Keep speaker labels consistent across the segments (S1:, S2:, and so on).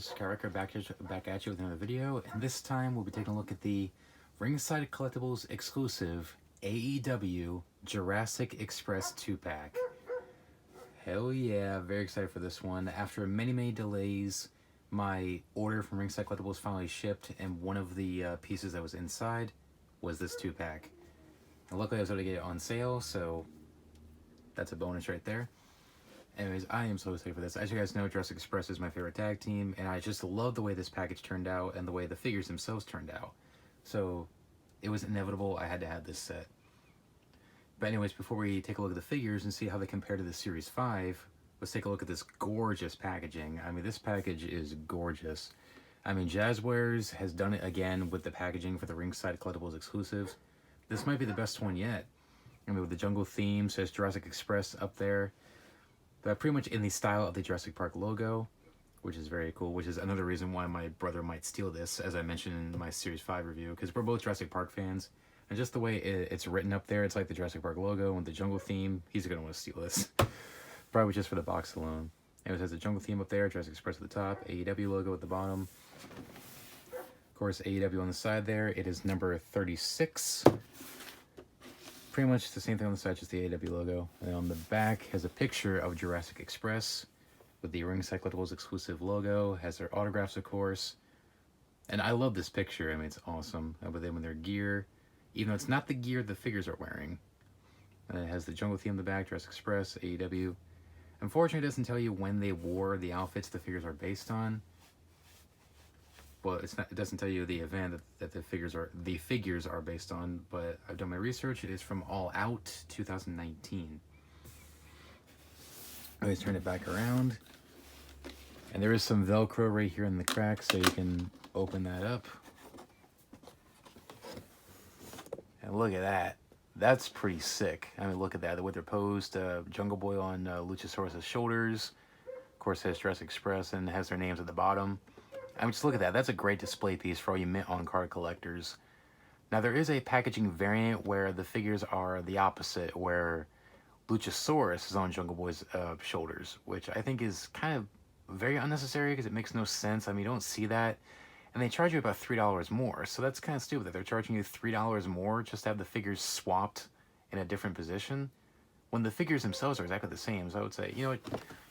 S1: this is Karaka back at you with another video, and this time we'll be taking a look at the Ringside Collectibles exclusive AEW Jurassic Express 2-pack. Hell yeah, very excited for this one. After many delays, my order from Ringside Collectibles finally shipped, and one of the pieces that was inside was this 2-pack. And luckily I was able to get it on sale, so that's a bonus right there. Anyways, I am so excited for this. As you guys know, Jurassic Express is my favorite tag team, and I just love the way this package turned out and the way the figures themselves turned out. So, it was inevitable I had to have this set. But anyways, before we take a look at the figures and see how they compare to the Series 5, let's take a look at this gorgeous packaging. I mean, this package is gorgeous. I mean, Jazzwares has done it again with the packaging for the Ringside Collectibles exclusives. This might be the best one yet. I mean, with the jungle theme, says Jurassic Express up there. But pretty much in the style of the Jurassic Park logo, which is very cool, which is another reason why my brother might steal this, as I mentioned in my Series 5 review, because we're both Jurassic Park fans, and just the way it's written up there, it's like the Jurassic Park logo and the jungle theme. He's going to want to steal this, probably just for the box alone. And it has the jungle theme up there, Jurassic Express at the top, AEW logo at the bottom. Of course, AEW on the side there, it is number 36. Pretty much the same thing on the side, just the AEW logo. And on the back has a picture of Jurassic Express with the Ringside Collectibles exclusive logo. Has their autographs, of course. And I love this picture. I mean, it's awesome. With them in their gear, even though it's not the gear the figures are wearing. And it has the jungle theme in the back, Jurassic Express, AEW. Unfortunately, it doesn't tell you when they wore the outfits the figures are based on. Well, it doesn't tell you the event that the figures are based on, but I've done my research. It is from All Out 2019. I always turn it back around. And there is some Velcro right here in the crack, so you can open that up. And look at that. That's pretty sick. I mean, look at that. The way they're posed. Jungle Boy on Luchasaurus' shoulders. Of course, it has Jurassic Express and has their names at the bottom. I mean, just look at that. That's a great display piece for all you mint on card collectors. Now, there is a packaging variant where the figures are the opposite, where Luchasaurus is on Jungle Boy's shoulders, which I think is kind of very unnecessary because it makes no sense. I mean, you don't see that. And they charge you about $3 more, so that's kind of stupid that they're charging you $3 more just to have the figures swapped in a different position when the figures themselves are exactly the same. So I would say, you know what,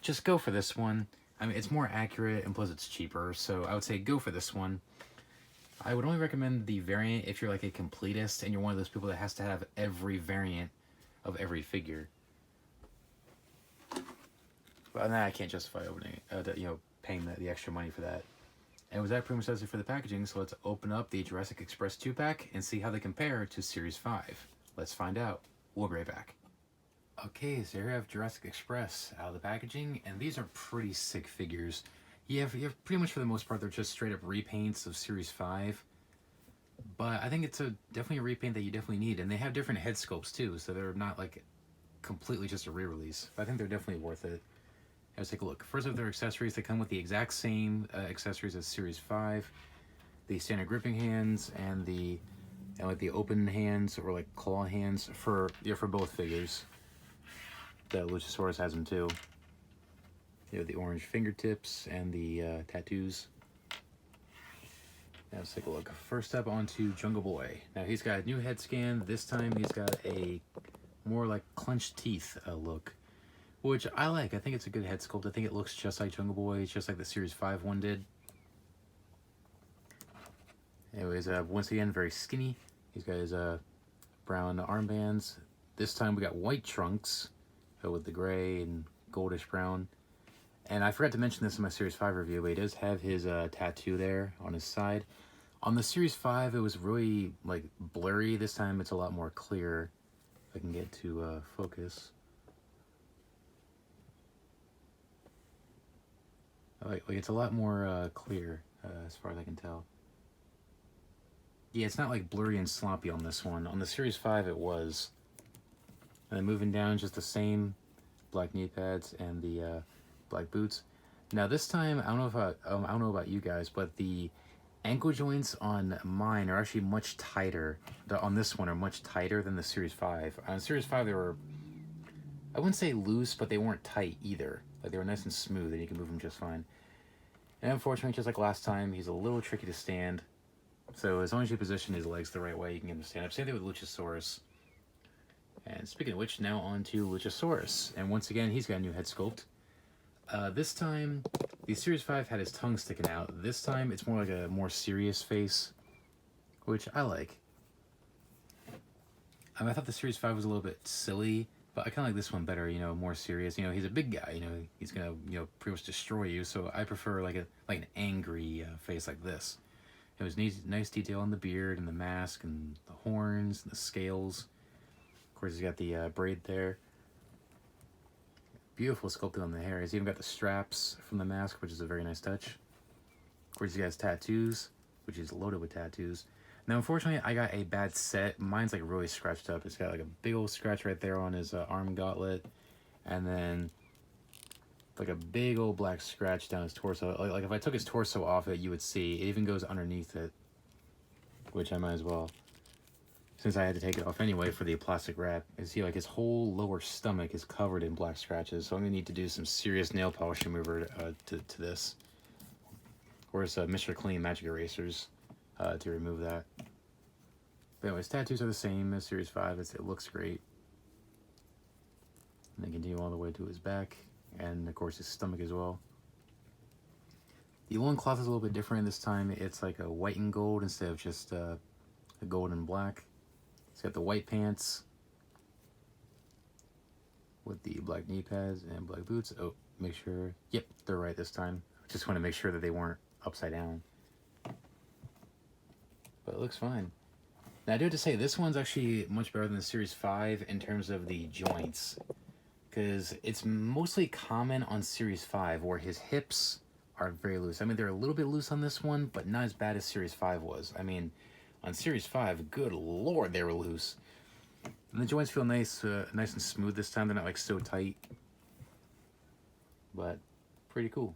S1: just go for this one. I mean, it's more accurate, and plus it's cheaper, so I would say go for this one. I would only recommend the variant if you're like a completist and you're one of those people that has to have every variant of every figure. But then I can't justify opening it, paying the extra money for that. And with that, pretty much does it for the packaging, so let's open up the Jurassic Express 2-pack and see how they compare to Series 5. Let's find out. We'll be right back. Okay, so here I have Jurassic Express out of the packaging, and these are pretty sick figures. You have pretty much for the most part, they're just straight up repaints of Series 5. But I think it's definitely a repaint that you definitely need, and they have different head sculpts too, so they're not like completely just a re-release. But I think they're definitely worth it. Let's take a look. First of their accessories, they come with the exact same accessories as Series 5. The standard gripping hands and like the open hands or like claw hands for both figures. The Luchasaurus has them too. You know, the orange fingertips and the tattoos. Now let's take a look. First up onto Jungle Boy. Now he's got a new head scan. This time he's got a more like clenched teeth look, which I like. I think it's a good head sculpt. I think it looks just like Jungle Boy, just like the Series 5 one did. Anyways, once again, very skinny. He's got his brown armbands. This time we got white trunks with the gray and goldish brown. And I forgot to mention this in my Series 5 review, but he does have his tattoo there on his side. On the Series 5, it was really like blurry. This time it's a lot more clear. If I can get to focus. Like it's a lot more clear as far as I can tell. Yeah, it's not like blurry and sloppy on this one. On the Series 5 it was. And then moving down, just the same black knee pads and the black boots. Now this time, I don't know about you guys, but the ankle joints on mine are actually much tighter. On this one are much tighter than the Series 5. On Series 5 they were, I wouldn't say loose, but they weren't tight either. Like they were nice and smooth, and you can move them just fine. And unfortunately, just like last time, he's a little tricky to stand. So as long as you position his legs the right way, you can get him to stand up. Same thing with Luchasaurus. And speaking of which, now on to Luchasaurus. And once again, he's got a new head sculpt. This time, the Series 5 had his tongue sticking out. This time, it's more like a more serious face, which I like. I thought the Series 5 was a little bit silly, but I kind of like this one better, you know, more serious. You know, he's a big guy, you know, he's going to, you know, pretty much destroy you. So I prefer like an angry face like this. It was nice detail on the beard and the mask and the horns and the scales. Of course, he's got the braid there. Beautiful sculpting on the hair. He's even got the straps from the mask, which is a very nice touch. Of course, he has tattoos, which is loaded with tattoos. Now, unfortunately, I got a bad set. Mine's like really scratched up. It's got like a big old scratch right there on his arm gauntlet. And then like a big old black scratch down his torso. Like if I took his torso off it, you would see. It even goes underneath it, which I might as well, since I had to take it off anyway for the plastic wrap. You see, like his whole lower stomach is covered in black scratches, so I'm gonna need to do some serious nail polish remover to this. Or it's Mr. Clean Magic Erasers to remove that. But anyways, tattoos are the same as Series 5. It looks great. And they continue all the way to his back, and of course his stomach as well. The loincloth is a little bit different this time. It's like a white and gold instead of just a gold and black. It's got the white pants with the black knee pads and black boots. Oh, make sure. Yep, they're right this time. Just want to make sure that they weren't upside down. But it looks fine. Now, I do have to say, this one's actually much better than the Series 5 in terms of the joints. Because it's mostly common on Series 5 where his hips are very loose. I mean, they're a little bit loose on this one, but not as bad as Series 5 was. I mean, on Series 5, good lord, they were loose. And the joints feel nice and smooth this time. They're not like so tight. But pretty cool.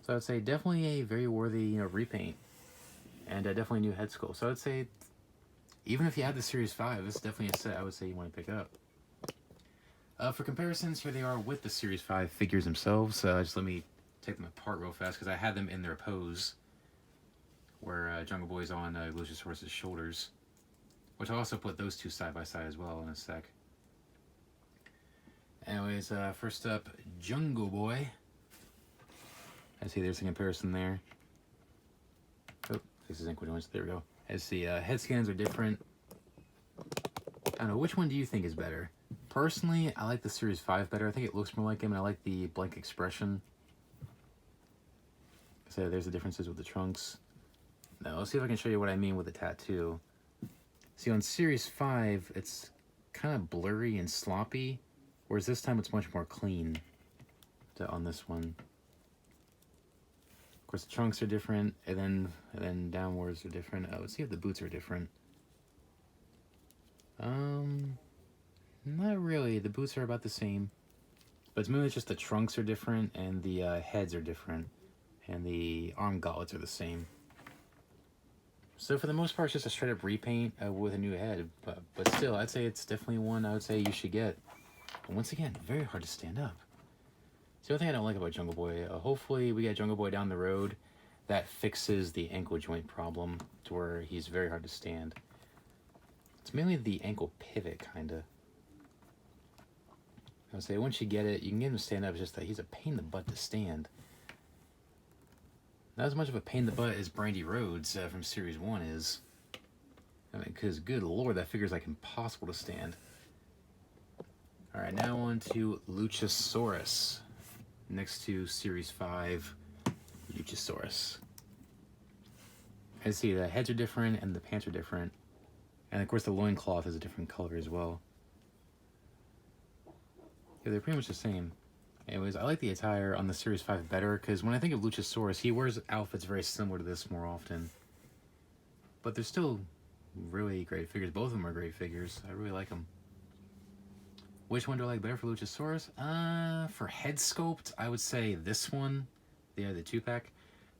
S1: So I'd say definitely a very worthy, you know, repaint. And definitely a new head sculpt. So I'd say, even if you had the Series 5, this is definitely a set I would say you want to pick up. For comparisons, here they are with the Series 5 figures themselves. Just let me take them apart real fast because I had them in their pose, where Jungle Boy's on Luchasaurus' shoulders, which I'll also put those two side by side as well in a sec. Anyways, first up, Jungle Boy. I see there's a comparison there. Oh, this is ankle joints. There we go. As the head scans are different. I don't know, which one do you think is better? Personally, I like the Series 5 better. I think it looks more like him, and I like the blank expression. So there's the differences with the trunks. Now, let's see if I can show you what I mean with the tattoo. See, on Series 5, it's kind of blurry and sloppy, whereas this time it's much more clean on this one. Of course, the trunks are different, and then downwards are different. Let's see if the boots are different. Not really. The boots are about the same, but it's mainly just the trunks are different and the heads are different, and the arm gauntlets are the same. So for the most part, it's just a straight up repaint with a new head, but still, I'd say it's definitely one I would say you should get. And once again, very hard to stand up. The other thing I don't like about Jungle Boy, hopefully we get Jungle Boy down the road that fixes the ankle joint problem to where he's very hard to stand. It's mainly the ankle pivot, kind of. I would say once you get it, you can get him to stand up. It's just that he's a pain in the butt to stand. Not as much of a pain in the butt as Brandy Rhodes from Series 1 is. I mean, because good lord, that figure's like impossible to stand. Alright, now on to Luchasaurus. Next to Series 5, Luchasaurus. I see the heads are different and the pants are different. And of course the loincloth is a different color as well. Yeah, they're pretty much the same. Anyways, I like the attire on the Series 5 better because when I think of Luchasaurus, he wears outfits very similar to this more often. But they're still really great figures. Both of them are great figures. I really like them. Which one do I like better for Luchasaurus? For head sculpt, I would say this one, the 2-pack.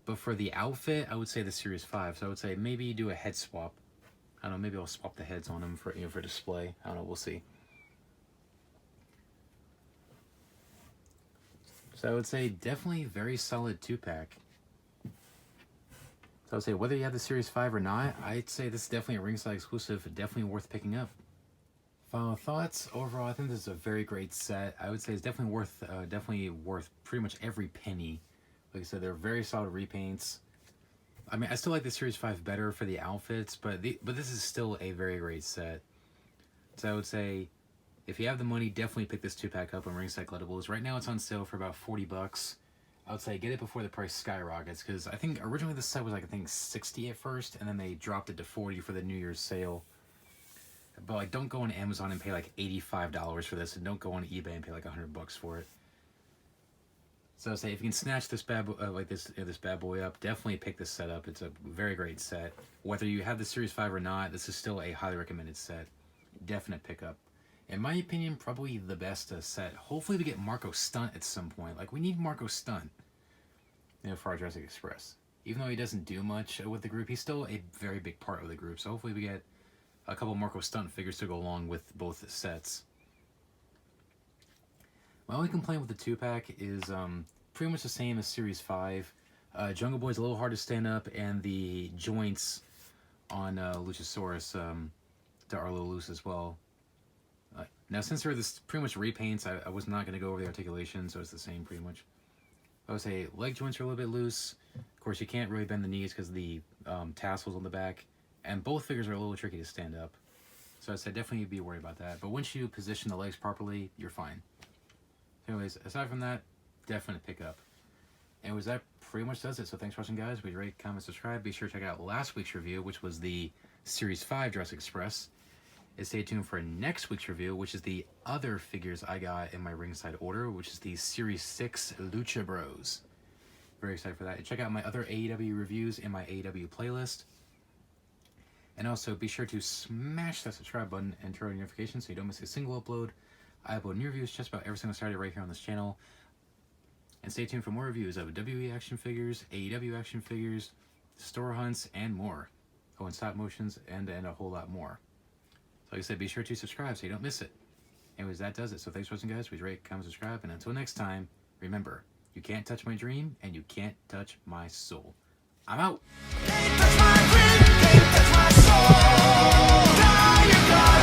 S1: But for the outfit, I would say the Series 5. So I would say maybe do a head swap. I don't know, maybe I'll swap the heads on him for, you know, for display. I don't know, we'll see. So I would say definitely very solid 2-pack. So I would say whether you have the Series 5 or not, I'd say this is definitely a Ringside exclusive, definitely worth picking up. Final thoughts. Overall, I think this is a very great set. I would say it's definitely worth pretty much every penny. Like I said, they're very solid repaints. I mean, I still like the Series 5 better for the outfits, but this is still a very great set. So I would say, if you have the money, definitely pick this 2-pack up on Ringside Collectibles. Right now, it's on sale for about $40. I would say get it before the price skyrockets, because I think originally this set was like, I think 60 at first, and then they dropped it to 40 for the New Year's sale. But like, don't go on Amazon and pay like $85 for this, and don't go on eBay and pay like $100 for it. So I'd say if you can snatch this bad this bad boy up, definitely pick this set up. It's a very great set. Whether you have the Series 5 or not, this is still a highly recommended set. Definite pickup. In my opinion, probably the best set. Hopefully we get Marco Stunt at some point. Like, we need Marco Stunt, you know, for our Jurassic Express. Even though he doesn't do much with the group, he's still a very big part of the group. So hopefully we get a couple Marco Stunt figures to go along with both sets. My only complaint with the 2-pack is pretty much the same as Series 5. Jungle Boy's a little hard to stand up, and the joints on Luchasaurus are a little loose as well. Now, since they're this pretty much repaints, I was not going to go over the articulation, so it's the same pretty much. I would say leg joints are a little bit loose. Of course, you can't really bend the knees because of the tassels on the back, and both figures are a little tricky to stand up. So I'd say definitely be worried about that. But once you position the legs properly, you're fine. Anyways, aside from that, definitely pick up. Anyways, that pretty much does it. So thanks for watching, guys. Please rate, comment, subscribe. Be sure to check out last week's review, which was the Series 5 Jurassic Express. And stay tuned for next week's review, which is the other figures I got in my ringside order, which is the Series 6 Lucha Bros. Very excited for that. And check out my other AEW reviews in my AEW playlist. And also be sure to smash that subscribe button and turn on notifications so you don't miss a single upload. I upload new reviews just about every single Saturday right here on this channel. And stay tuned for more reviews of WWE action figures, AEW action figures, store hunts, and more. Oh, and stop motions, and a whole lot more. So like I said, be sure to subscribe so you don't miss it. Anyways, that does it. So thanks for watching, guys. Please rate, comment, subscribe. And until next time, remember, you can't touch my dream, and you can't touch my soul. I'm out. Can't touch my dream, can't touch my soul. Now you got